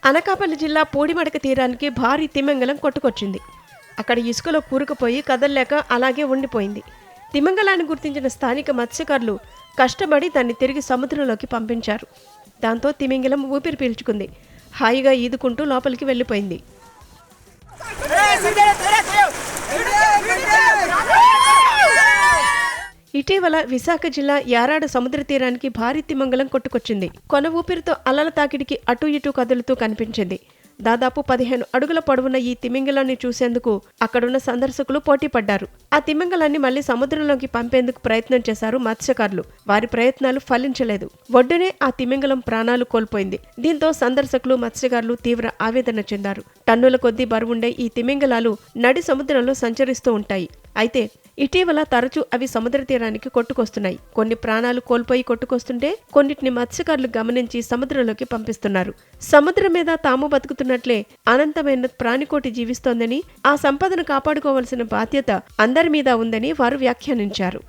అనకాపల్లి జిల్లా పూడిమడక తీరానికి భారీ తిమింగలం కొట్టుకొచ్చింది. అక్కడ ఇసుకలో కూరుకుపోయి కదల్లేక అలాగే ఉండిపోయింది. తిమింగలాన్ని గుర్తించిన స్థానిక మత్స్యకారులు కష్టపడి దాన్ని తిరిగి సముద్రంలోకి పంపించారు. దాంతో తిమింగలం ఊపిరి పీల్చుకుంది. హాయిగా ఈదుకుంటూ లోపలికి వెళ్ళిపోయింది. ఇటీవల విశాఖ జిల్లా యారాడ సముద్ర తీరానికి భారీ తిమింగలం కొట్టుకొచ్చింది. కొన ఊపిరితో అలల తాకిడికి అటూ ఇటూ కదులుతూ కనిపించింది. దాదాపు 15 అడుగుల పొడవున్న ఈ తిమింగలాన్ని చూసేందుకు అక్కడున్న సందర్శకులు పోటీ పడ్డారు. ఆ తిమింగలాన్ని మళ్లీ సముద్రంలోకి పంపేందుకు ప్రయత్నం చేశారు మత్స్యకారులు. వారి ప్రయత్నాలు ఫలించలేదు. ఒడ్డునే ఆ తిమింగలం ప్రాణాలు కోల్పోయింది. దీంతో సందర్శకులు, మత్స్యకారులు తీవ్ర ఆవేదన చెందారు. టన్నుల కొద్దీ బరువుండే ఈ తిమింగలాలు నడి సముద్రంలో సంచరిస్తూ ఉంటాయి. అయితే ఇటీవల తరచూ అవి సముద్ర తీరానికి కొట్టుకొస్తున్నాయి. కొన్ని ప్రాణాలు కోల్పోయి కొట్టుకొస్తుంటే కొన్నిటిని మత్స్యకారులు గమనించి సముద్రంలోకి పంపిస్తున్నారు. సముద్రం మీద తాము బతుకుతున్నట్లే అనంతమైన ప్రాణికోటి జీవిస్తోందని, ఆ సంపదను కాపాడుకోవాల్సిన బాధ్యత అందరి మీద ఉందని వారు వ్యాఖ్యానించారు.